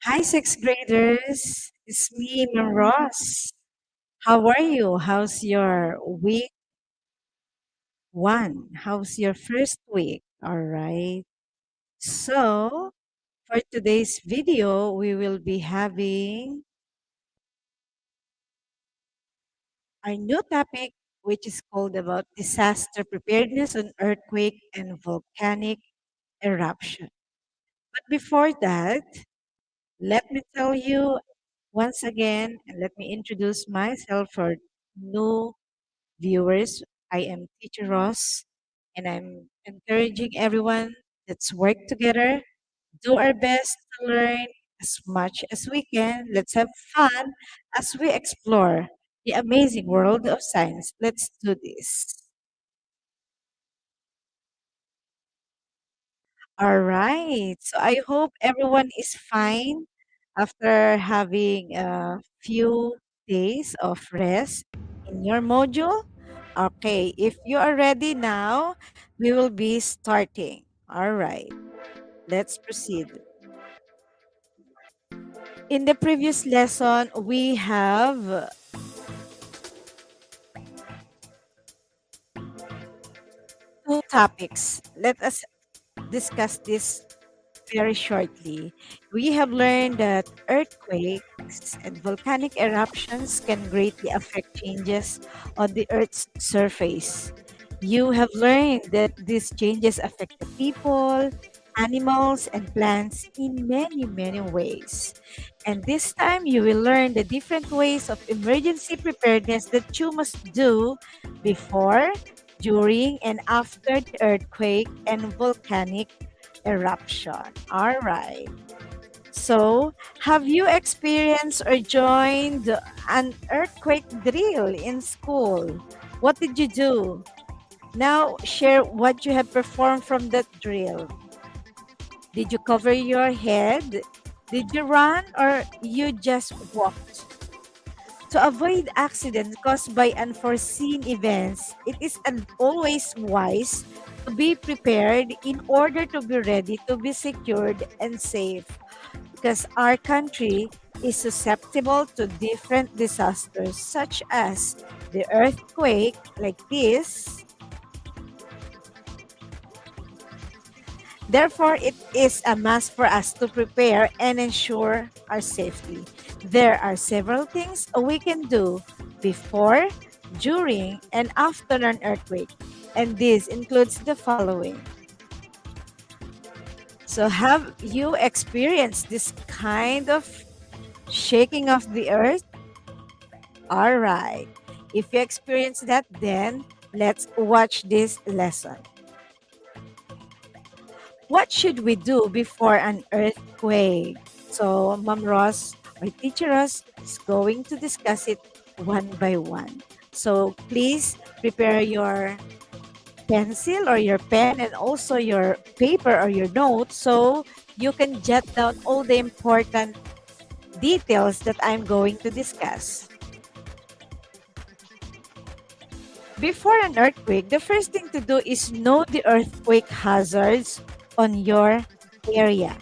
Hi, sixth graders. It's me, Ma'am Ross. How are you? How's your week one? How's your first week? All right. So, for today's video, we will be having our new topic, which is called about disaster preparedness on earthquake and volcanic eruption. But before that, let me tell you once again, and let me introduce myself for new viewers. I am Teacher Ross, and I'm encouraging everyone, let's work together, do our best to learn as much as we can. Let's have fun as we explore the amazing world of science. Let's do this. All right. So I hope everyone is fine after having a few days of rest in your module. Okay, if you are ready now, we will be starting. All right, let's proceed. In the previous lesson, we have two topics. Let us discuss this very shortly. We have learned that earthquakes and volcanic eruptions can greatly affect changes on the Earth's surface. You have learned that these changes affect the people, animals, and plants in many, many ways. And this time, you will learn the different ways of emergency preparedness that you must do before, during, and after the earthquake and volcanic eruption. All right. So, have you experienced or joined an earthquake drill in school? What did you do? Now, share what you have performed from that drill. Did you cover your head? Did you run or you just walked? To avoid accidents caused by unforeseen events, it is always wise to be prepared in order to be ready to be secured and safe because our country is susceptible to different disasters such as the earthquake like this. Therefore, it is a must for us to prepare and ensure our safety. There are several things we can do before, during, and after an earthquake, and this includes the following. So, have you experienced this kind of shaking of the earth? All right. If you experience that, then let's watch this lesson. What should we do before an earthquake? So, Ma'am Ross or Teacher Ross is going to discuss it one by one. So, please prepare your pencil or your pen and also your paper or your notes so you can jot down all the important details that I'm going to discuss. Before an earthquake, the first thing to do is know the earthquake hazards on your area.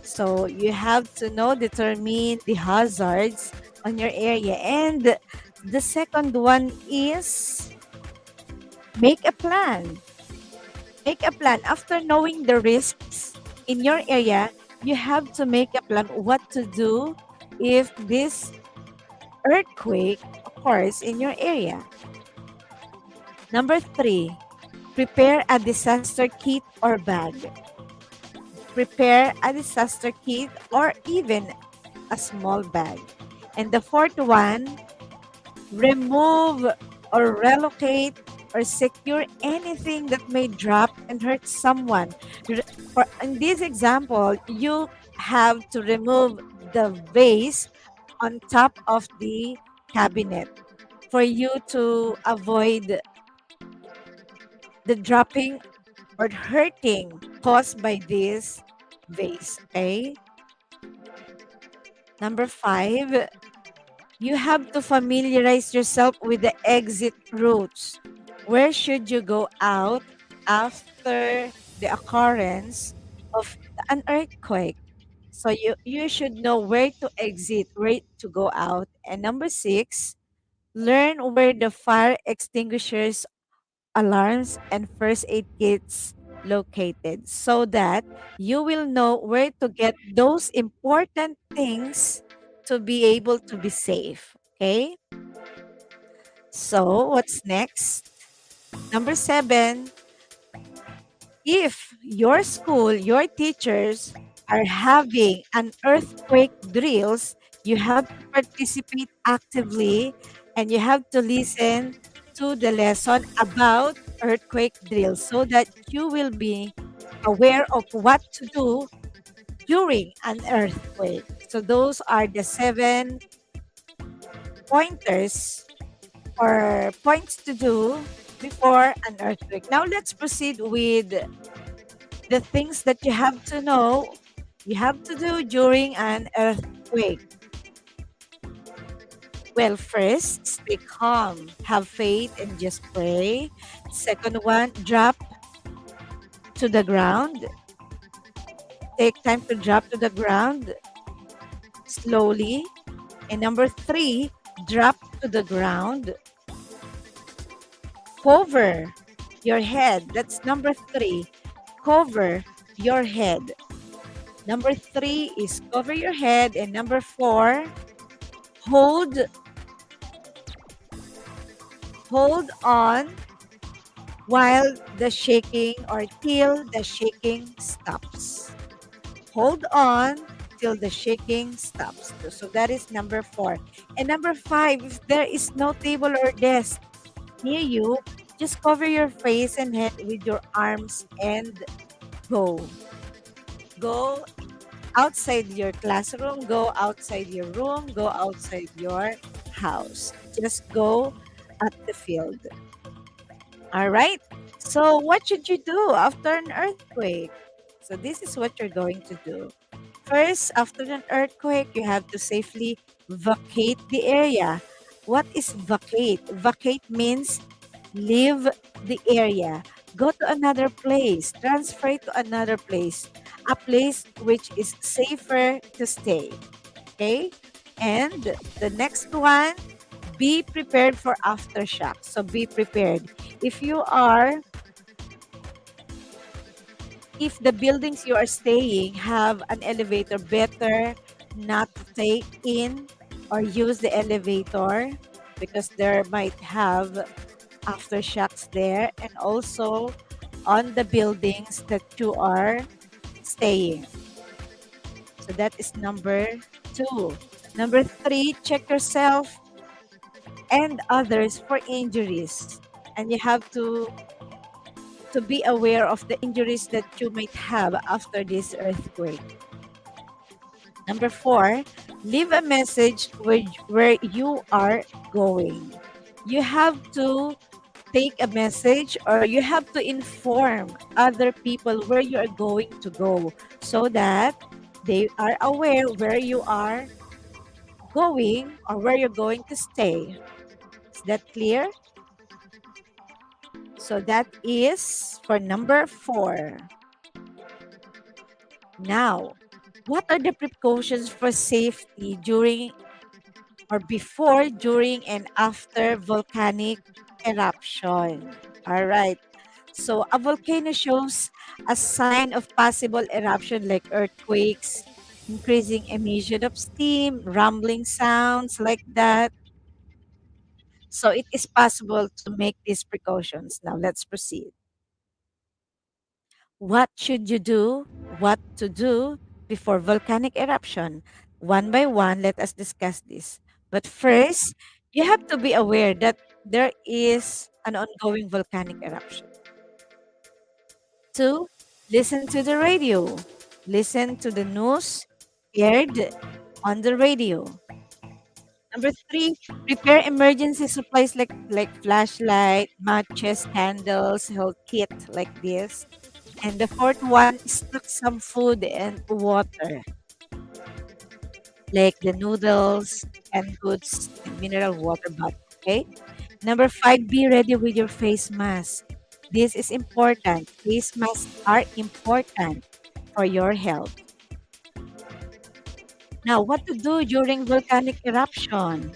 So you have to know, determine the hazards on your area. And the second one is make a plan. Make a plan. After knowing the risks in your area, you have to make a plan what to do if this earthquake occurs in your area. Number three, prepare a disaster kit or bag. Prepare a disaster kit or even a small bag. And the fourth one, remove or relocate or secure anything that may drop and hurt someone. For in this example, you have to remove the vase on top of the cabinet for you to avoid the dropping or hurting caused by this vase. Okay. Number five, you have to familiarize yourself with the exit routes. Where should you go out after the occurrence of an earthquake? So you should know where to exit, where to go out. And number six, learn where the fire extinguishers, alarms, and first aid kits located so that you will know where to get those important things to be able to be safe. Okay? So, what's next? Number seven, if your school, your teachers are having an earthquake drills, you have to participate actively and you have to listen to the lesson about earthquake drills so that you will be aware of what to do during an earthquake. So those are the seven pointers or points to do before an earthquake. Now let's proceed with the things that you have to know, you have to do during an earthquake. Well, first, stay calm, have faith, and just pray. Second one, drop to the ground. Take time to drop to the ground slowly. And number three, drop to the ground. Cover your head. That's number three. Cover your head. Number three is cover your head. And number four, hold hold on while the shaking or till the shaking stops. Hold on till the shaking stops. So that is number four. And number five, if there is no table or desk near you, just cover your face and head with your arms and go. Go outside your classroom, go outside your room, go outside your house. Just go at the field. All right. So, what should you do after an earthquake? So, this is what you're going to do. First, after an earthquake, you have to safely vacate the area. What is vacate? Vacate means leave the area, go to another place, transfer to another place, a place which is safer to stay. Okay? And the next one, be prepared for aftershock. So be prepared. If you are, if the buildings you are staying have an elevator, better not to stay in or use the elevator because there might have aftershocks there and also on the buildings that you are staying. So that is number two. Number three, check yourself and others for injuries. And you have to be aware of the injuries that you might have after this earthquake. Number four, leave a message where you are going. You have to take a message or you have to inform other people where you are going to go so that they are aware where you are going or where you're going to stay. Is that clear? So that is for number four. Now, what are the precautions for safety during or before, during, and after volcanic eruption? All right. So, a volcano shows a sign of possible eruption like earthquakes, increasing emission of steam, rumbling sounds like that. So, it is possible to make these precautions. Now, let's proceed. What should you do? What to do before volcanic eruption? One by one, let us discuss this. But first, you have to be aware that there is an ongoing volcanic eruption. Two, listen to the radio. Listen to the news aired on the radio. Number three, prepare emergency supplies like flashlight, matches, candles, health kit like this. And the fourth one, stock some food and water, like the noodles and goods and mineral water bottle. Okay. Number five, be ready with your face mask. This is important. Face masks are important for your health. Now, what to do during volcanic eruption?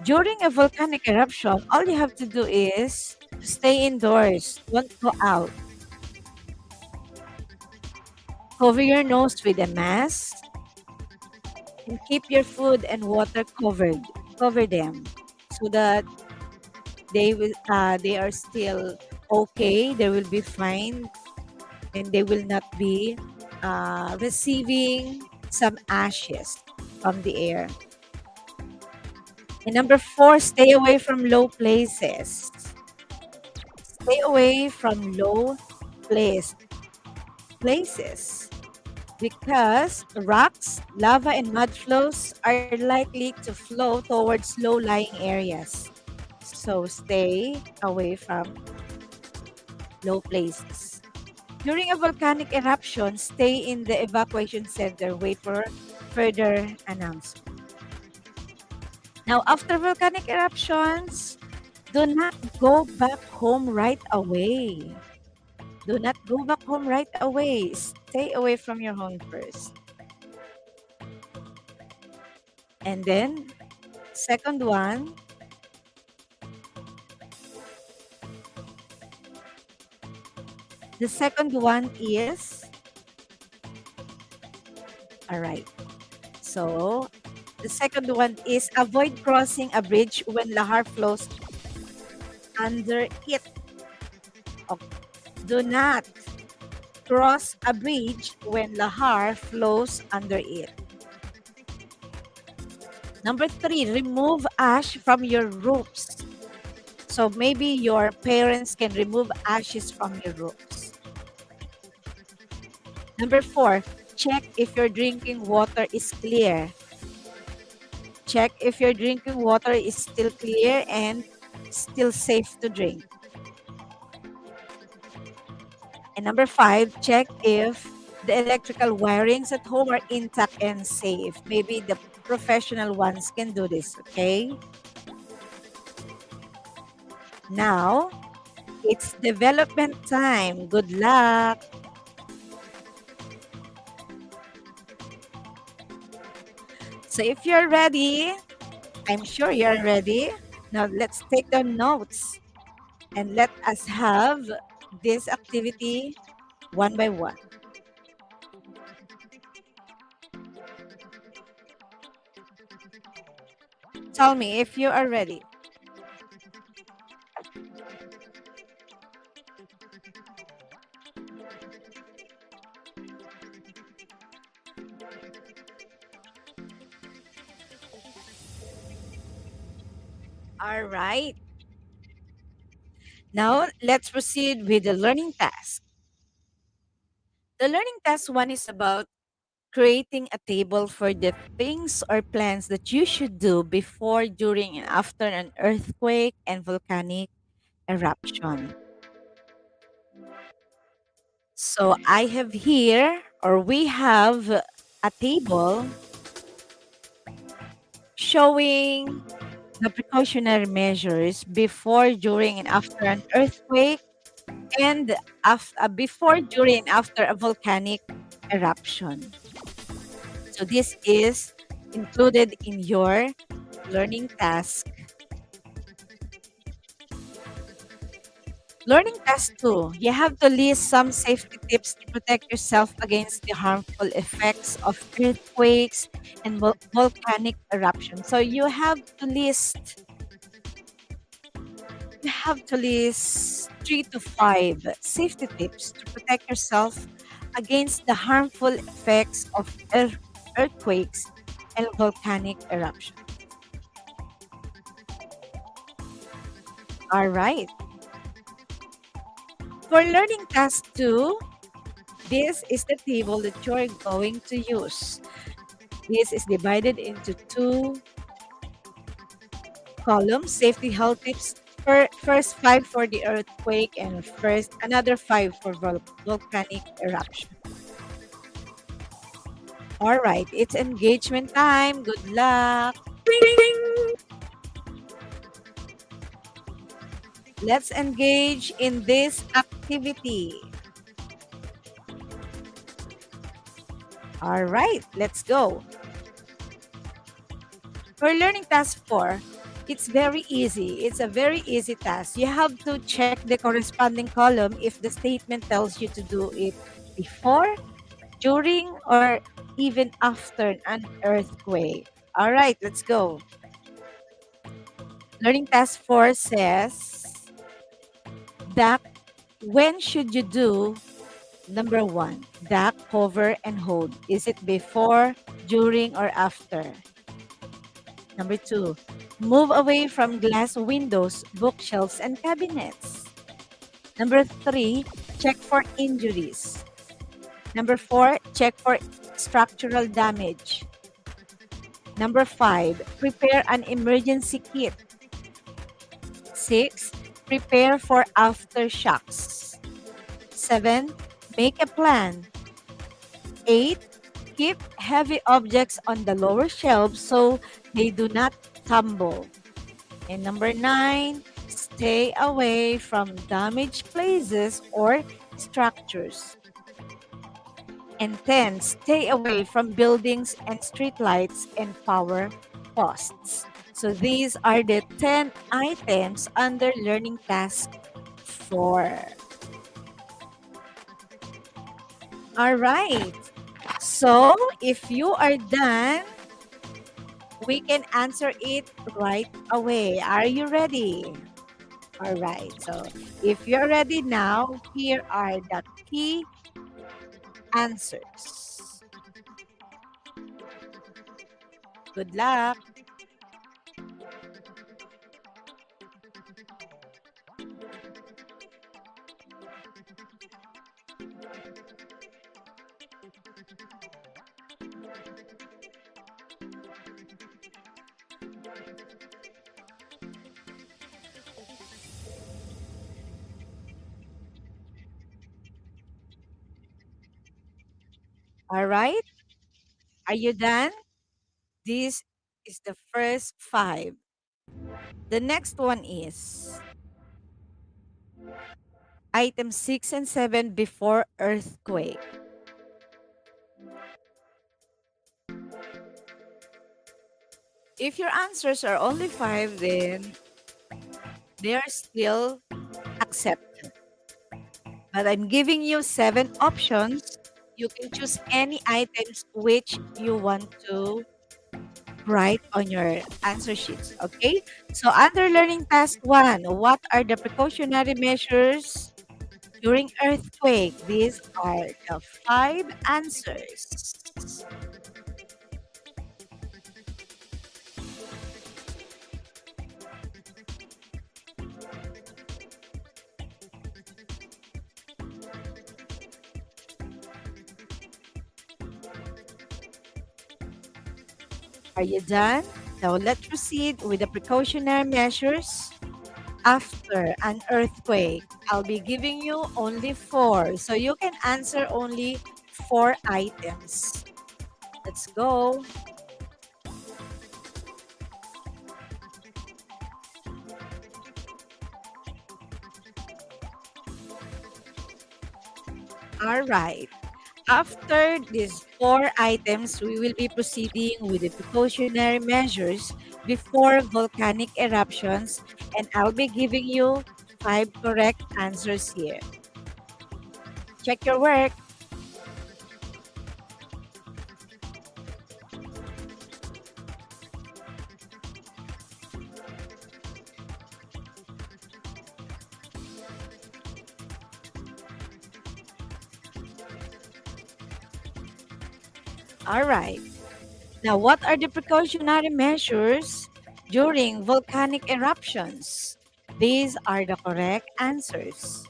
During a volcanic eruption, all you have to do is to stay indoors. Don't go out. Cover your nose with a mask and keep your food and water covered. Cover them so that they are still okay. They will be fine and they will not be receiving some ashes from the air. And number four, stay away from low places. Stay away from low place, places because rocks, lava, and mud flows are likely to flow towards low lying areas. So stay away from low places. During a volcanic eruption, stay in the evacuation center. Wait for further announcement. Now, after volcanic eruptions, do not go back home right away. Do not go back home right away. Stay away from your home first. And then, second one, the second one is, all right. So, the second one is avoid crossing a bridge when lahar flows under it. Okay. Do not cross a bridge when lahar flows under it. Number three, remove ash from your roofs. So maybe your parents can remove ashes from your roofs. Number four, check if your drinking water is clear. Check if your drinking water is still clear and still safe to drink. And number five, check if the electrical wirings at home are intact and safe. Maybe the professional ones can do this, okay? Now, it's development time. Good luck. So if you're ready, I'm sure you're ready. Now let's take the notes and let us have this activity one by one. Tell me if you are ready. All right. Now let's proceed with the learning task. The learning task one is about creating a table for the things or plans that you should do before, during, and after an earthquake and volcanic eruption. So I have here, or we have a table showing the precautionary measures before, during, and after an earthquake, and before, during, and after a volcanic eruption. So this is included in your learning task. Learning task 2, you have to list some safety tips to protect yourself against the harmful effects of earthquakes and volcanic eruptions. So you have to list 3 to 5 safety tips to protect yourself against the harmful effects of earthquakes and volcanic eruption. All right. For learning task 2, this is the table that you're going to use. This is divided into 2 columns, safety health tips. First 5 for the earthquake and first another 5 for volcanic eruption. All right, it's engagement time. Good luck. Let's engage in this activity. All right, let's go. For learning task 4, it's very easy. It's a very easy task. You have to check the corresponding column if the statement tells you to do it before, during, or even after an earthquake. All right, let's go. Learning task 4 says that when should you do number 1, duck, cover, and hold? Is it before, during, or after? Number 2, move away from glass windows, bookshelves, and cabinets. Number 3, check for injuries. Number 4, check for structural damage. Number 5, prepare an emergency kit. 6, prepare for aftershocks. 7, make a plan. 8, keep heavy objects on the lower shelves so they do not tumble. And number 9, stay away from damaged places or structures. And 10, stay away from buildings and streetlights and power posts. So these are the 10 items under learning task 4. All right. So if you are done, we can answer it right away. Are you ready? All right. So if you're ready now, here are the key answers. Good luck. All right. Are you done? This is the first 5. The next one is item 6 and 7 before earthquake. If your answers are only 5, then they are still accepted. But I'm giving you 7 options. You can choose any items which you want to write on your answer sheets. Okay? So under learning task 1, what are the precautionary measures during earthquake? These are the 5 answers. Are you done? Now let's proceed with the precautionary measures after an earthquake. I'll be giving you only 4, so you can answer only 4 items. Let's go. All right. After these 4 items, we will be proceeding with the precautionary measures before volcanic eruptions, and I'll be giving you 5 correct answers here. Check your work. All right. Now, what are the precautionary measures during volcanic eruptions? These are the correct answers.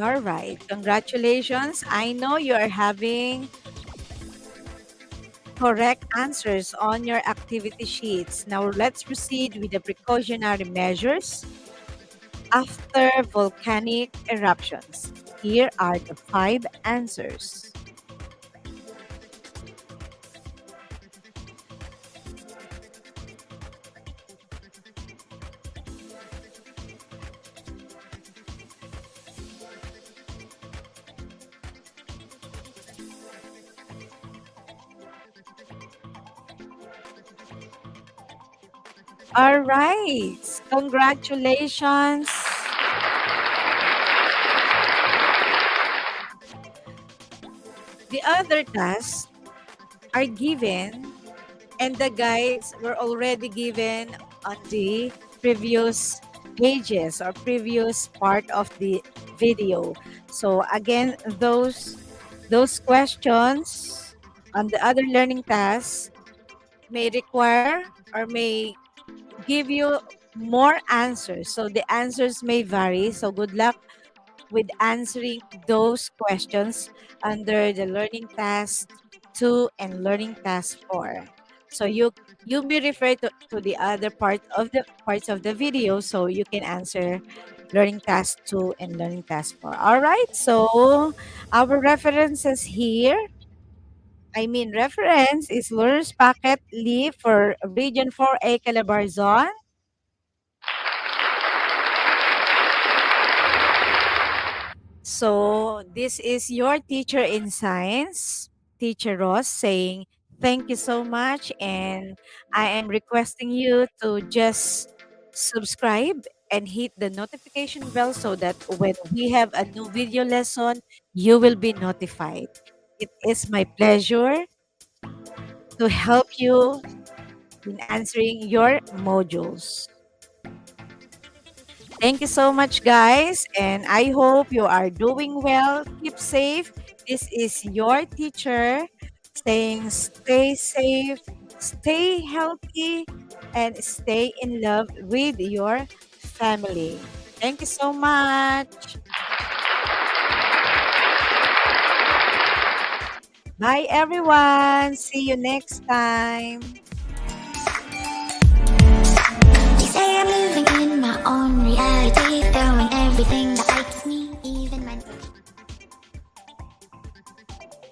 All right. Congratulations. I know you are having correct answers on your activity sheets. Now, let's proceed with the precautionary measures after volcanic eruptions. Here are the 5 answers. All right. Congratulations. The other tasks are given and the guides were already given on the previous pages or previous part of the video. So again, those questions on the other learning tasks may require or may give you more answers. So the answers may vary. So good luck with answering those questions under the learning task 2 and learning task 4. So you be referred to the other parts of the video so you can answer learning task 2 and learning task 4. All right. So our references here, I mean reference is Learner's Packet Leaf for Region 4A Calabarzon. So, this is your teacher in science, Teacher Ross, saying thank you so much. And I am requesting you to just subscribe and hit the notification bell so that when we have a new video lesson, you will be notified. It is my pleasure to help you in answering your modules. Thank you so much, guys. And I hope you are doing well. Keep safe. This is your teacher saying stay safe, stay healthy, and stay in love with your family. Thank you so much. Bye, everyone. See you next time. They say I'm living in my own reality, throwing everything